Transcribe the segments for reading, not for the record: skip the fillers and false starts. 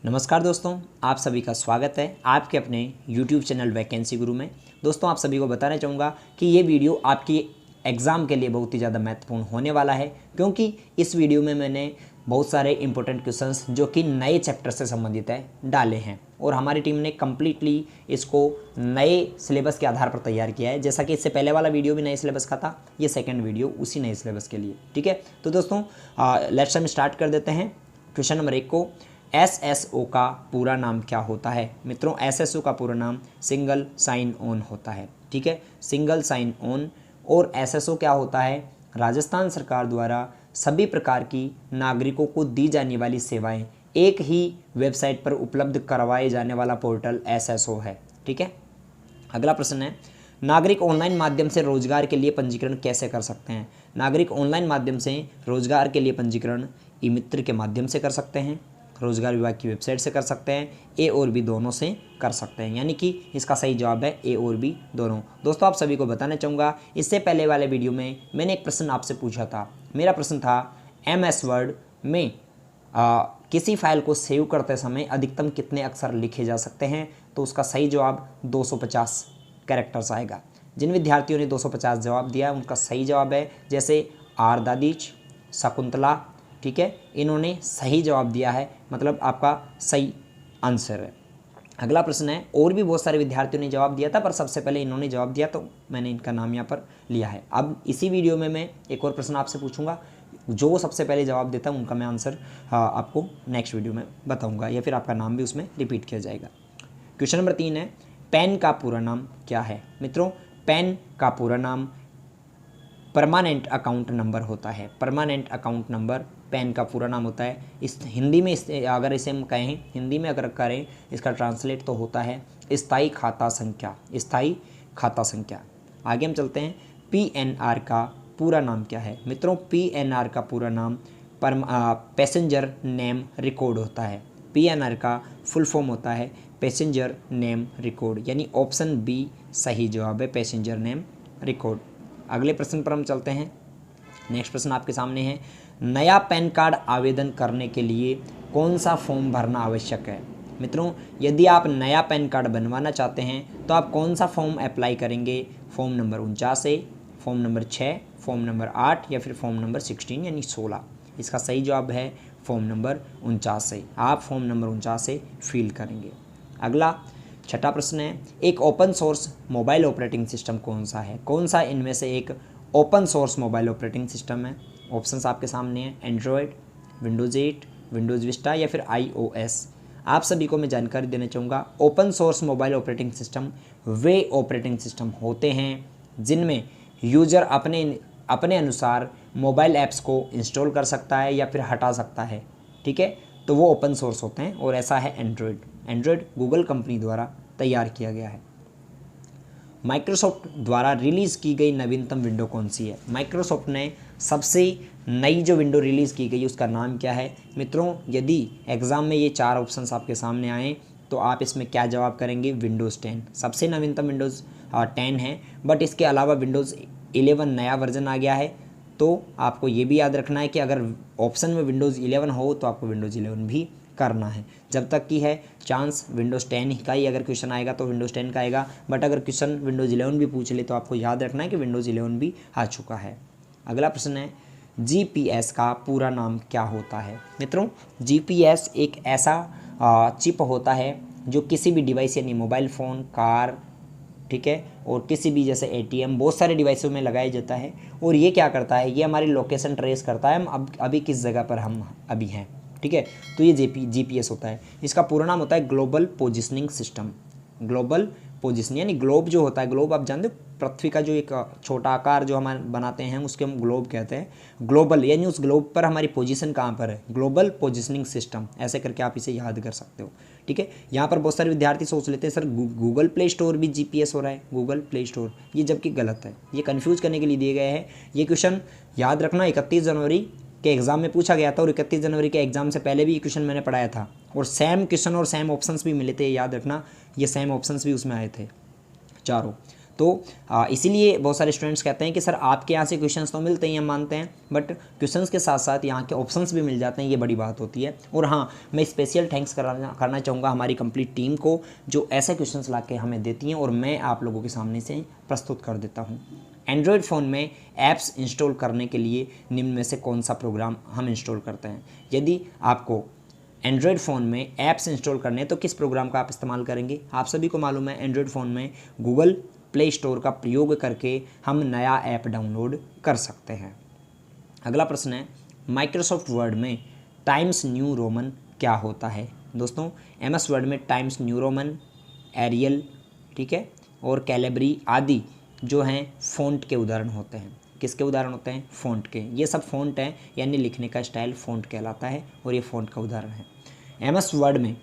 नमस्कार दोस्तों, आप सभी का स्वागत है आपके अपने YouTube चैनल वैकेंसी गुरु में। दोस्तों, आप सभी को बताना चाहूँगा कि ये वीडियो आपकी एग्ज़ाम के लिए बहुत ही ज़्यादा महत्वपूर्ण होने वाला है, क्योंकि इस वीडियो में मैंने बहुत सारे इंपॉर्टेंट क्वेश्चंस जो कि नए चैप्टर से संबंधित है डाले हैं और हमारी टीम ने कम्प्लीटली इसको नए सिलेबस के आधार पर तैयार किया है। जैसा कि इससे पहले वाला वीडियो भी नए सिलेबस का था, ये सेकेंड वीडियो उसी नए सिलेबस के लिए। ठीक है, तो दोस्तों लेट्स हम स्टार्ट कर देते हैं। क्वेश्चन नंबर 1 को, एसएसओ का पूरा नाम क्या होता है? मित्रों, एसएसओ का पूरा नाम सिंगल साइन ऑन होता है। ठीक है, सिंगल साइन ऑन। और एसएसओ क्या होता है? राजस्थान सरकार द्वारा सभी प्रकार की नागरिकों को दी जाने वाली सेवाएं एक ही वेबसाइट पर उपलब्ध करवाए जाने वाला पोर्टल एसएसओ है। ठीक है, अगला प्रश्न है, नागरिक ऑनलाइन माध्यम से रोजगार के लिए पंजीकरण कैसे कर सकते हैं? नागरिक ऑनलाइन माध्यम से रोजगार के लिए पंजीकरण ई मित्र के माध्यम से कर सकते हैं, रोजगार विभाग की वेबसाइट से कर सकते हैं, ए और बी दोनों से कर सकते हैं। यानी कि इसका सही जवाब है ए और बी दोनों। दोस्तों, आप सभी को बताना चाहूँगा, इससे पहले वाले वीडियो में मैंने एक प्रश्न आपसे पूछा था। मेरा प्रश्न था MS वर्ड में किसी फाइल को सेव करते समय अधिकतम कितने अक्षर लिखे जा सकते हैं? तो उसका सही जवाब 250 कैरेक्टर्स आएगा। जिन विद्यार्थियों ने 250 जवाब दिया उनका सही जवाब है, जैसे आर दादीच, शकुंतला, ठीक है, इन्होंने सही जवाब दिया है, मतलब आपका सही आंसर है। अगला प्रश्न है, और भी बहुत सारे विद्यार्थियों ने जवाब दिया था, पर सबसे पहले इन्होंने जवाब दिया तो मैंने इनका नाम यहाँ पर लिया है। अब इसी वीडियो में मैं एक और प्रश्न आपसे पूछूंगा, जो सबसे पहले जवाब देता है उनका मैं आंसर आपको नेक्स्ट वीडियो में बताऊँगा, या फिर आपका नाम भी उसमें रिपीट किया जाएगा। क्वेश्चन नंबर 3 है, पैन का पूरा नाम क्या है? मित्रों, पैन का पूरा नाम परमानेंट अकाउंट नंबर होता है। परमानेंट अकाउंट नंबर पैन का पूरा नाम होता है। इस हिंदी में अगर इसे हम कहें, हिंदी में अगर करें, इसका ट्रांसलेट तो होता है स्थायी खाता संख्या। स्थायी खाता संख्या। आगे हम चलते हैं, PNR का पूरा नाम क्या है? मित्रों, PNR का पूरा नाम पैसेंजर नेम रिकॉर्ड होता है। PNR का फुल फॉर्म होता है पैसेंजर नेम रिकॉर्ड, यानी ऑप्शन बी सही जवाब है, पैसेंजर नेम रिकॉर्ड। अगले प्रश्न पर हम चलते हैं। नेक्स्ट प्रश्न आपके सामने है, नया पैन कार्ड आवेदन करने के लिए कौन सा फॉर्म भरना आवश्यक है? मित्रों, यदि आप नया पैन कार्ड बनवाना चाहते हैं तो आप कौन सा फॉर्म अप्लाई करेंगे? फॉर्म नंबर 49 है, फॉर्म नंबर 6, फॉर्म नंबर 8 या फिर फॉर्म नंबर 16 यानी 16? इसका सही जवाब है फॉर्म नंबर 49 से। आप फॉर्म नंबर 49 से फिल करेंगे। अगला छठा प्रश्न है, एक open source mobile operating system कौन सा है? कौन सा इनमें से एक open source mobile operating system है? ऑप्शंस आपके सामने हैं, एंड्रॉयड, विंडोज़ 8, विंडोज़ विस्टा या फिर iOS। आप सभी को मैं जानकारी देना चाहूँगा, open source mobile operating system वे ऑपरेटिंग सिस्टम होते हैं जिनमें यूज़र अपने अनुसार मोबाइल ऐप्स को इंस्टॉल कर सकता है या फिर हटा सकता है। ठीक है, तो वो ओपन सोर्स होते हैं, और ऐसा है एंड्रॉयड। एंड्रॉयड गूगल कंपनी द्वारा तैयार किया गया है। माइक्रोसॉफ्ट द्वारा रिलीज़ की गई नवीनतम विंडो कौन सी है? माइक्रोसॉफ्ट ने सबसे नई जो विंडो रिलीज़ की गई उसका नाम क्या है? मित्रों, यदि एग्ज़ाम में ये 4 ऑप्शंस आपके सामने आए तो आप इसमें क्या जवाब करेंगे? विंडोज़ 10 सबसे नवीनतम विंडोज़ 10 है, बट इसके अलावा विंडोज़ 11 नया वर्जन आ गया है। तो आपको ये भी याद रखना है कि अगर ऑप्शन में विंडोज़ 11 हो तो आपको विंडोज़ 11 भी करना है। जब तक की है चांस विंडोज़ 10 का ही अगर क्वेश्चन आएगा तो विंडोज़ 10 का आएगा, बट अगर क्वेश्चन विंडोज़ 11 भी पूछ ले तो आपको याद रखना है कि विंडोज़ 11 भी आ चुका है। अगला प्रश्न है, GPS का पूरा नाम क्या होता है? मित्रों, GPS एक ऐसा चिप होता है जो किसी भी डिवाइस यानी मोबाइल फ़ोन, कार, ठीक है, और किसी भी जैसे ATM बहुत सारे डिवाइसों में लगाया जाता है, और ये क्या करता है? ये हमारी लोकेशन ट्रेस करता है, हम अभी किस जगह पर हम अभी हैं। ठीक है, तो ये GPS होता है। इसका पूरा नाम होता है global positioning system. Global positioning यानी ग्लोब जो होता है, ग्लोब आप जानते हो, पृथ्वी का जो एक छोटा आकार जो हम बनाते हैं उसके हम ग्लोब कहते हैं। ग्लोबल यानी उस ग्लोब पर हमारी पोजीशन कहाँ पर है? ग्लोबल पोजिशनिंग सिस्टम, ऐसे करके आप इसे याद कर सकते हो। ठीक है, यहाँ पर बहुत सारे विद्यार्थी सोच लेते हैं सर गूगल प्ले स्टोर भी GPS हो रहा है, गूगल प्ले स्टोर, ये जबकि गलत है। ये कन्फ्यूज़ करने के लिए दिए गए हैं। ये क्वेश्चन याद रखना 31 जनवरी के एग्ज़ाम में पूछा गया था, और 31 जनवरी के एग्ज़ाम से पहले भी ये क्वेश्चन मैंने पढ़ाया था, और सेम क्वेश्चन और सेम ऑप्शंस भी मिले थे। याद रखना, ये सेम ऑप्शंस भी उसमें आए थे चारों। तो इसीलिए बहुत सारे स्टूडेंट्स कहते हैं कि सर आपके यहाँ से क्वेश्चंस तो मिलते ही हम मानते हैं, बट क्वेश्चंस के साथ साथ यहाँ के ऑप्शंस भी मिल जाते हैं, ये बड़ी बात होती है। और हाँ, मैं स्पेशल थैंक्स करना चाहूँगा हमारी कंप्लीट टीम को जो ऐसे क्वेश्चंस ला के हमें देती हैं और मैं आप लोगों के सामने से प्रस्तुत कर देता हूँ। एंड्रॉयड फ़ोन में ऐप्स इंस्टॉल करने के लिए निम्न में से कौन सा प्रोग्राम हम इंस्टॉल करते हैं? यदि आपको एंड्रॉयड फ़ोन में ऐप्स इंस्टॉल करने हैं तो किस प्रोग्राम का आप इस्तेमाल करेंगे? आप सभी को मालूम है एंड्रॉयड फ़ोन में गूगल प्ले स्टोर का प्रयोग करके हम नया ऐप डाउनलोड कर सकते हैं। अगला प्रश्न है, माइक्रोसॉफ्ट वर्ड में टाइम्स न्यू रोमन क्या होता है? दोस्तों, MS वर्ड में टाइम्स न्यू रोमन, एरियल, ठीक है, और कैलिब्री आदि जो हैं फ़ॉन्ट के उदाहरण होते हैं। किसके उदाहरण होते हैं? फ़ॉन्ट के। ये सब फ़ॉन्ट हैं, यानी लिखने का स्टाइल फ़ॉन्ट कहलाता है और ये फ़ॉन्ट का उदाहरण है। MS वर्ड में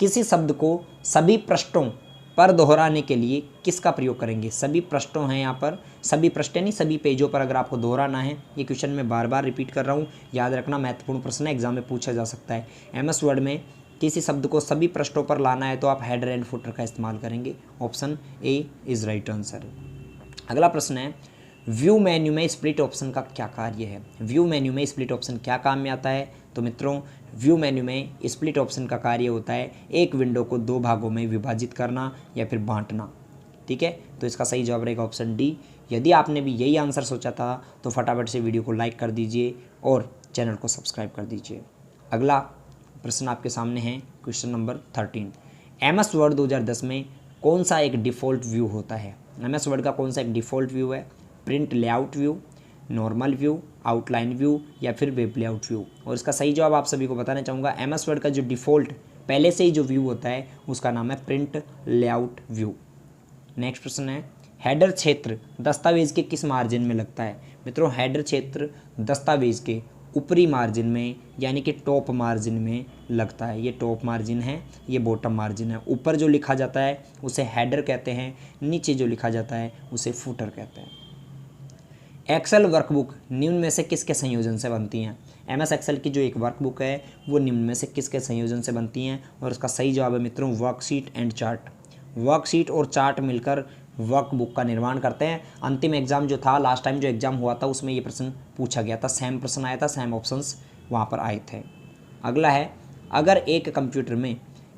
किसी शब्द को सभी पृष्ठों पर दोहराने के लिए किसका प्रयोग करेंगे? सभी पृष्ठों हैं यहाँ पर, सभी पृष्ठ नहीं, सभी पेजों पर अगर आपको दोहराना है। ये क्वेश्चन मैं बार बार रिपीट कर रहा हूँ, याद रखना, महत्वपूर्ण प्रश्न है, एग्जाम में पूछा जा सकता है। MS वर्ड में किसी शब्द को सभी पृष्ठों पर लाना है तो आप हेडर एंड फुटर का इस्तेमाल करेंगे। Option A is right answer. अगला प्रश्न है, व्यू मेन्यू में स्प्लिट ऑप्शन का क्या कार्य है? व्यू मेन्यू में स्प्लिट ऑप्शन क्या काम में आता है? तो मित्रों, व्यू मेन्यू में स्प्लिट ऑप्शन का कार्य होता है एक विंडो को दो भागों में विभाजित करना या फिर बांटना, ठीक है। तो इसका सही जवाब रहेगा ऑप्शन डी। यदि आपने भी यही आंसर सोचा था तो फटाफट से वीडियो को लाइक कर दीजिए और चैनल को सब्सक्राइब कर दीजिए। अगला प्रश्न आपके सामने है, क्वेश्चन नंबर 13। MS वर्ड 2010 में कौन सा एक डिफ़ॉल्ट व्यू होता है? MS वर्ड का कौन सा एक डिफ़ॉल्ट व्यू है? Print layout view, normal view, outline view या फिर वेब लेआउट व्यू? और इसका सही जवाब आप सभी को बताना चाहूँगा, MS वर्ड का जो डिफ़ॉल्ट पहले से ही जो व्यू होता है उसका नाम है प्रिंट लेआउट व्यू। नेक्स्ट प्रश्न है, हेडर क्षेत्र दस्तावेज के किस मार्जिन में लगता है? मित्रों, हेडर क्षेत्र दस्तावेज के ऊपरी मार्जिन में यानी कि टॉप मार्जिन में लगता है। ये टॉप मार्जिन है, ये बॉटम मार्जिन है। ऊपर जो लिखा जाता है उसे हेडर कहते हैं, नीचे जो लिखा जाता है उसे फुटर कहते हैं। एक्सेल वर्कबुक निम्न में से किसके संयोजन से बनती हैं? MS एक्सेल की जो एक वर्कबुक है वो निम्न में से किसके संयोजन से बनती हैं? और इसका सही जवाब है मित्रों वर्कशीट एंड चार्ट। वर्कशीट और चार्ट मिलकर वर्कबुक का निर्माण करते हैं। अंतिम एग्जाम जो था, लास्ट टाइम जो एग्जाम हुआ था उसमें ये प्रश्न पूछा गया था, सेम प्रश्न आया था, सेम ऑप्शंस वहाँ पर आए थे। अगला है, अगर एक कंप्यूटर में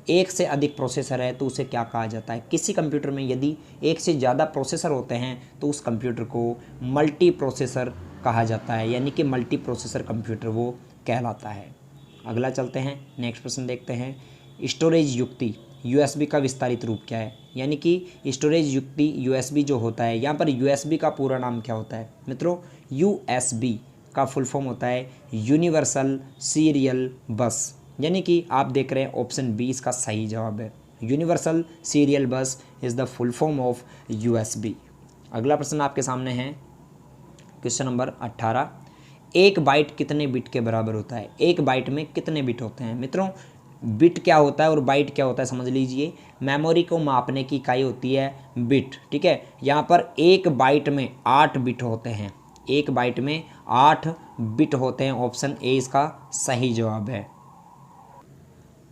एक से अधिक प्रोसेसर है तो उसे क्या कहा जाता है? किसी कंप्यूटर में यदि एक से ज़्यादा प्रोसेसर होते हैं तो उस कंप्यूटर को मल्टी प्रोसेसर कहा जाता है, यानी कि मल्टी प्रोसेसर कंप्यूटर वो कहलाता है। अगला चलते हैं, नेक्स्ट प्रश्न देखते हैं, स्टोरेज युक्ति USB का विस्तारित रूप क्या है? यानी कि स्टोरेज युक्ति USB जो होता है, यहाँ पर USB का पूरा नाम क्या होता है? मित्रों, USB का फुल फॉर्म होता है यूनिवर्सल सीरियल बस, यानी कि आप देख रहे हैं ऑप्शन बी इसका सही जवाब है। यूनिवर्सल सीरियल बस is the full form of USB। अगला प्रश्न आपके सामने है, क्वेश्चन नंबर 18। एक बाइट कितने बिट के बराबर होता है? एक बाइट में कितने बिट होते हैं? मित्रों, बिट क्या होता है और बाइट क्या होता है समझ लीजिए। मेमोरी को मापने की इकाई होती है बिट, ठीक है। यहाँ पर एक बाइट में 8 बिट होते हैं, एक बाइट में 8 बिट होते हैं। ऑप्शन ए इसका सही जवाब है।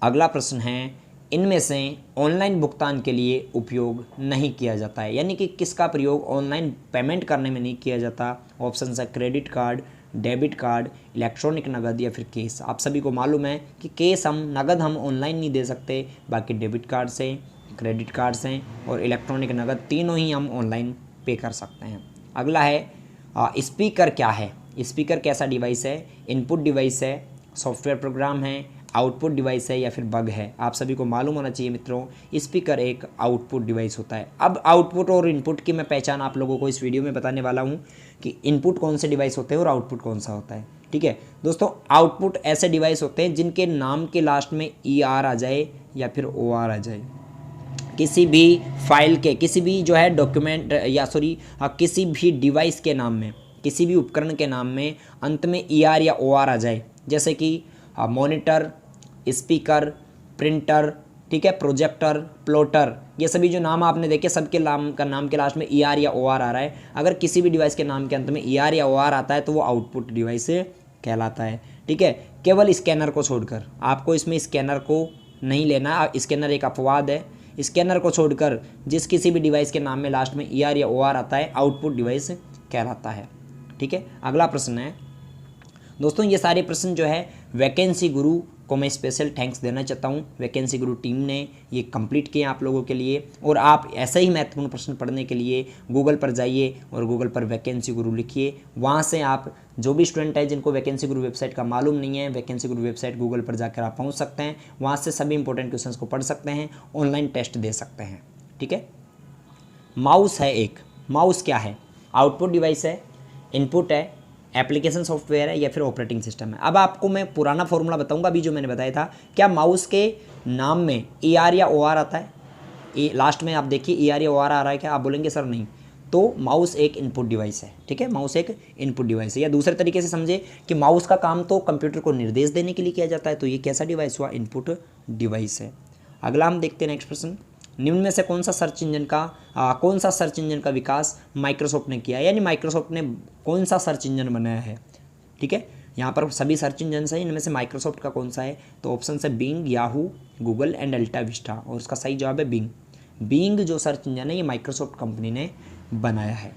अगला प्रश्न है, इनमें से ऑनलाइन भुगतान के लिए उपयोग नहीं किया जाता है, यानी कि किसका प्रयोग ऑनलाइन पेमेंट करने में नहीं किया जाता? ऑप्शन है credit card, debit card, electronic नगद या फिर केस। आप सभी को मालूम है कि केस नगद हम ऑनलाइन नहीं दे सकते, बाकी डेबिट कार्ड से, क्रेडिट कार्ड से और इलेक्ट्रॉनिक नगद तीनों ही हम ऑनलाइन पे कर सकते हैं। अगला है, स्पीकर क्या है? स्पीकर कैसा डिवाइस है? इनपुट डिवाइस है, सॉफ्टवेयर प्रोग्राम है, आउटपुट डिवाइस है या फिर बग है? आप सभी को मालूम होना चाहिए मित्रों, स्पीकर एक आउटपुट डिवाइस होता है। अब आउटपुट और इनपुट की मैं पहचान आप लोगों को इस वीडियो में बताने वाला हूं कि इनपुट कौन से डिवाइस होते हैं और आउटपुट कौन सा होता है, ठीक है दोस्तों। आउटपुट ऐसे डिवाइस होते हैं जिनके नाम के लास्ट में ER आ जाए या फिर OR आ जाए। किसी भी फाइल के, किसी भी जो है डॉक्यूमेंट या किसी भी डिवाइस के नाम में, किसी भी उपकरण के नाम में अंत में ER या OR आ जाए, जैसे कि मॉनिटर, स्पीकर, प्रिंटर, ठीक है, प्रोजेक्टर, प्लॉटर, ये सभी जो नाम आपने देखे सबके नाम के लास्ट में ER या OR आ रहा है। अगर किसी भी डिवाइस के नाम के अंत में ER या OR आता है तो वो आउटपुट डिवाइस कहलाता है, ठीक है। केवल स्कैनर को छोड़कर, आपको इसमें स्कैनर को नहीं लेना, स्कैनर एक अपवाद है। स्कैनर को छोड़कर जिस किसी भी डिवाइस के नाम में लास्ट में ER या OR आता है आउटपुट डिवाइस कहलाता है। ठीक है, अगला प्रश्न है दोस्तों, ये सारे प्रश्न जो है वैकेंसी गुरु को मैं स्पेशल थैंक्स देना चाहता हूँ। वैकेंसी गुरु टीम ने ये कंप्लीट किए आप लोगों के लिए, और आप ऐसे ही महत्वपूर्ण प्रश्न पढ़ने के लिए गूगल पर जाइए और गूगल पर वैकेंसी गुरु लिखिए। वहाँ से आप जो भी स्टूडेंट है जिनको वैकेंसी गुरु वेबसाइट का मालूम नहीं है, वैकेंसी गुरु वेबसाइट गूगल पर जाकर आप पहुँच सकते हैं, वहाँ से सभी इंपॉर्टेंट क्वेश्चन को पढ़ सकते हैं, ऑनलाइन टेस्ट दे सकते हैं। ठीक है, माउस है एक, माउस क्या है? आउटपुट डिवाइस है, इनपुट है, एप्लीकेशन सॉफ्टवेयर है या फिर ऑपरेटिंग सिस्टम है। अब आपको मैं पुराना फॉर्मूला बताऊंगा अभी जो मैंने बताया था। क्या माउस के नाम में ER या OR आता है? लास्ट में आप देखिए ER या OR आ रहा है क्या? आप बोलेंगे सर नहीं, तो माउस एक इनपुट डिवाइस है। ठीक है, माउस एक इनपुट डिवाइस है, या दूसरे तरीके से समझे कि माउस का काम तो कंप्यूटर को निर्देश देने के लिए किया जाता है, तो ये कैसा डिवाइस हुआ? इनपुट डिवाइस है। अगला हम देखते हैं नेक्स्ट प्रश्न, निम्न में से कौन सा सर्च इंजन का विकास माइक्रोसॉफ्ट ने किया है, यानी माइक्रोसॉफ्ट ने कौन सा सर्च इंजन बनाया है? ठीक है, यहाँ पर सभी सर्च इंजन है, इनमें से माइक्रोसॉफ्ट का कौन सा है? तो ऑप्शन है Bing, Yahoo, Google and AltaVista, और उसका सही जवाब है बिंग। बिंग जो सर्च इंजन है ये माइक्रोसॉफ्ट कंपनी ने बनाया है।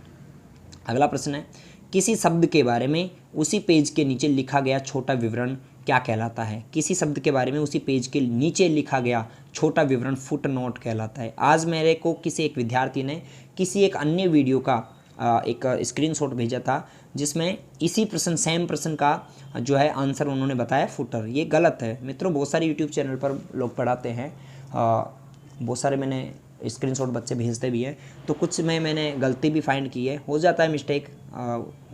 अगला प्रश्न है, किसी शब्द के बारे में उसी पेज के नीचे लिखा गया छोटा विवरण क्या कहलाता है? किसी शब्द के बारे में उसी पेज के नीचे लिखा गया छोटा विवरण फुट नोट कहलाता है। आज मेरे को किसी एक विद्यार्थी ने किसी एक अन्य वीडियो का एक स्क्रीनशॉट भेजा था, जिसमें इसी प्रश्न सेम प्रश्न का जो है आंसर उन्होंने बताया फुटर। ये गलत है मित्रों, बहुत सारे यूट्यूब चैनल पर लोग पढ़ाते हैं, बहुत सारे मैंने स्क्रीनशॉट बच्चे भेजते भी हैं, तो कुछ में मैंने गलती भी फाइंड की है, हो जाता है मिस्टेक,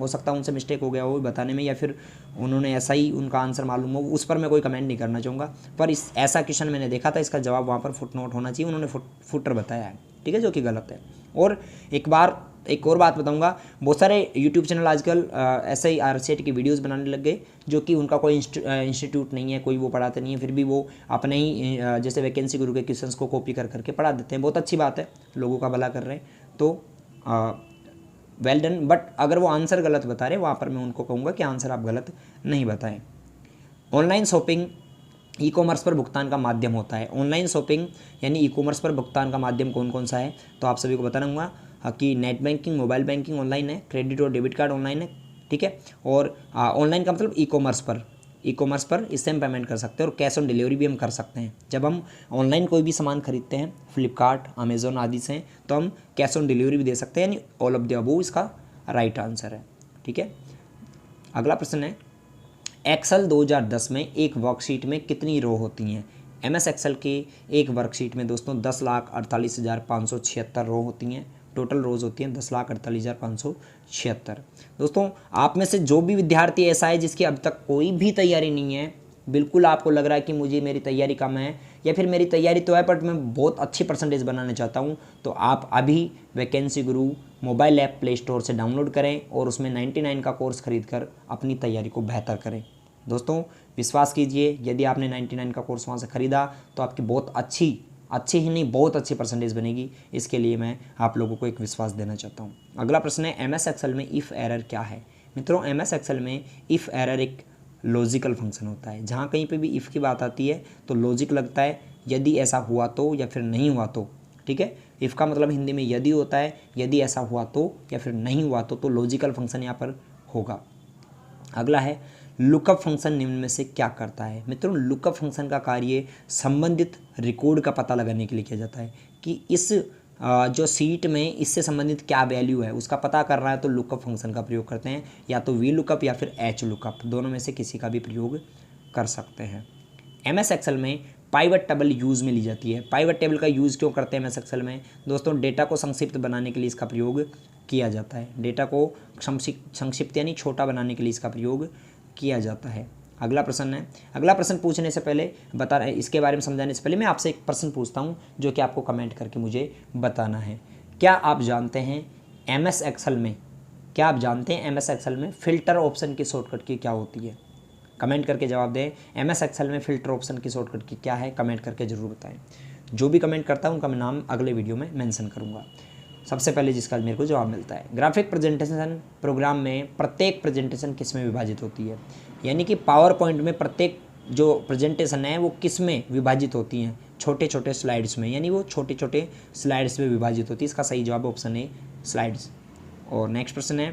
हो सकता है उनसे मिस्टेक हो गया हो बताने में, या फिर उन्होंने ऐसा ही उनका आंसर मालूम हो, उस पर मैं कोई कमेंट नहीं करना चाहूँगा। पर इस ऐसा क्वेश्चन मैंने देखा था, इसका जवाब वहाँ पर फुट नोट होना चाहिए, उन्होंने फुटर बताया है। ठीक है, जो कि गलत है। और एक और बात बताऊंगा, बहुत सारे यूट्यूब चैनल आजकल ऐसे ही RCET की वीडियोस बनाने लग गए, जो कि उनका कोई इंस्टीट्यूट नहीं है, कोई वो पढ़ाते नहीं है, फिर भी वो अपने ही जैसे वैकेंसी गुरु के क्वेश्चंस को कॉपी करके पढ़ा देते हैं। बहुत अच्छी बात है, लोगों का भला कर रहे हैं, तो वेल डन। बट अगर वो आंसर गलत बता रहे, वहाँ पर मैं उनको कहूँगा कि आंसर आप गलत नहीं बताएं। ऑनलाइन शॉपिंग ई-कॉमर्स पर भुगतान का माध्यम होता है। ऑनलाइन शॉपिंग यानी ई-कॉमर्स पर भुगतान का माध्यम कौन कौन सा है? तो आप सभी को बताऊंगा कि net banking, mobile banking online है, क्रेडिट और डेबिट कार्ड ऑनलाइन है। ठीक है, और ऑनलाइन का मतलब ई-कॉमर्स पर इससे हम पेमेंट कर सकते हैं, और कैश ऑन डिलीवरी भी हम कर सकते हैं। जब हम ऑनलाइन कोई भी सामान खरीदते हैं फ्लिपकार्ट, अमेजोन आदि से, तो हम कैश ऑन डिलीवरी भी दे सकते हैं, यानी ऑल ऑफ द अबव इसका राइट आंसर है। ठीक है, अगला प्रश्न है, एक्सेल 2010 में एक वर्कशीट में कितनी रो होती हैं? MS एक्सेल की एक वर्कशीट में दोस्तों 10,48,576 रो होती हैं। टोटल रोज़ होती हैं 10,48,576। दोस्तों, आप में से जो भी विद्यार्थी ऐसा है जिसकी अब तक कोई भी तैयारी नहीं है, बिल्कुल आपको लग रहा है कि मुझे मेरी तैयारी कम है, या फिर मेरी तैयारी तो है बट मैं बहुत अच्छी परसेंटेज बनाना चाहता हूँ, तो आप अभी वैकेंसी गुरु मोबाइल ऐप प्ले स्टोर से डाउनलोड करें और उसमें 99 का कोर्स खरीदकर अपनी तैयारी को बेहतर करें। दोस्तों, विश्वास कीजिए, यदि आपने 99 का कोर्स वहाँ से ख़रीदा तो आपकी बहुत अच्छी ही नहीं बहुत अच्छी परसेंटेज बनेगी। इसके लिए मैं आप लोगों को एक विश्वास देना चाहता हूँ। अगला प्रश्न है, MS एक्सेल में इफ़ एरर क्या है? मित्रों, MS एक्सेल में इफ़ एरर एक लॉजिकल फंक्शन होता है। जहाँ कहीं पे भी इफ़ की बात आती है तो लॉजिक लगता है, यदि ऐसा हुआ तो या फिर नहीं हुआ तो। ठीक है, इफ़ का मतलब हिंदी में यदि होता है, यदि ऐसा हुआ तो या फिर नहीं हुआ तो लॉजिकल फंक्शन यहाँ पर होगा। अगला है, लुकअप फंक्शन निम्न में से क्या करता है? मित्रों, लुकअप फंक्शन का कार्य संबंधित रिकॉर्ड का पता लगाने के लिए किया जाता है कि इस जो सीट में इससे संबंधित क्या वैल्यू है उसका पता कर रहा है, तो लुकअप फंक्शन का प्रयोग करते हैं, या तो वी लुकअप या फिर एच लुकअप, दोनों में से किसी का भी प्रयोग कर सकते हैं। MS एक्सेल में पाइवट टेबल यूज़ में ली जाती है। पाइवट टेबल का यूज़ क्यों करते हैं MS एक्सेल में? दोस्तों, डेटा को संक्षिप्त बनाने के लिए इसका प्रयोग किया जाता है। डेटा को संक्षिप्त यानी छोटा बनाने के लिए इसका प्रयोग किया जाता है। अगला प्रश्न है, अगला प्रश्न पूछने से पहले इसके बारे में समझाने से पहले मैं आपसे एक प्रश्न पूछता हूं, जो कि आपको कमेंट करके मुझे बताना है। क्या आप जानते हैं MS एक्सेल में फ़िल्टर ऑप्शन की शॉर्टकट की क्या होती है? कमेंट करके जवाब दें। MS एक्सेल में फ़िल्टर ऑप्शन की शॉर्टकट की क्या है? कमेंट करके ज़रूर बताएं। जो भी कमेंट करता है उनका मैं नाम अगले वीडियो में मेंशन करूँगा, सबसे पहले जिसका मेरे को जवाब मिलता है। ग्राफिक प्रेजेंटेशन प्रोग्राम में प्रत्येक प्रेजेंटेशन किस में विभाजित होती है? यानी कि पावर पॉइंट में प्रत्येक जो प्रेजेंटेशन है वो किस में विभाजित होती हैं? छोटे छोटे स्लाइड्स में, यानी वो छोटे छोटे स्लाइड्स में विभाजित होती है। इसका सही जवाब ऑप्शन है स्लाइड्स। और नेक्स्ट प्रश्न है,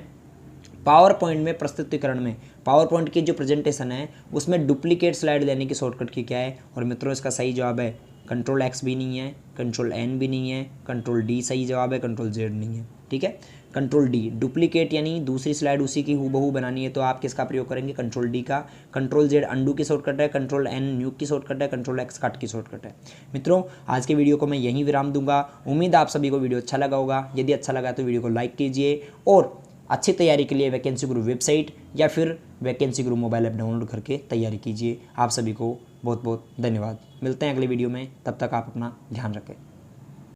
पावर पॉइंट में प्रस्तुतिकरण में, पावर पॉइंट की जो प्रेजेंटेशन है उसमें डुप्लीकेट स्लाइड लेने की शॉर्टकट की क्या है? और मित्रों इसका सही जवाब है कंट्रोल एक्स भी नहीं है, कंट्रोल एन भी नहीं है, कंट्रोल डी सही जवाब है, कंट्रोल जेड नहीं है। ठीक है, कंट्रोल डी डुप्लीकेट यानी दूसरी स्लाइड उसी की हूबहू बनानी है तो आप किसका प्रयोग करेंगे? कंट्रोल डी का। कंट्रोल जेड अंडू की शॉर्टकट है, कंट्रोल एन न्यू की शॉर्टकट है, कंट्रोल एक्स कट की शॉर्टकट है। मित्रों आज के वीडियो को मैं यहीं विराम दूंगा। उम्मीद है आप सभी को वीडियो अच्छा लगा होगा। यदि अच्छा लगा तो वीडियो को लाइक कीजिए और अच्छी तैयारी के लिए वैकेंसी गुरु वेबसाइट या फिर वैकेंसी गुरु मोबाइल ऐप डाउनलोड करके तैयारी कीजिए। आप सभी को बहुत बहुत धन्यवाद। मिलते हैं अगले वीडियो में, तब तक आप अपना ध्यान रखें।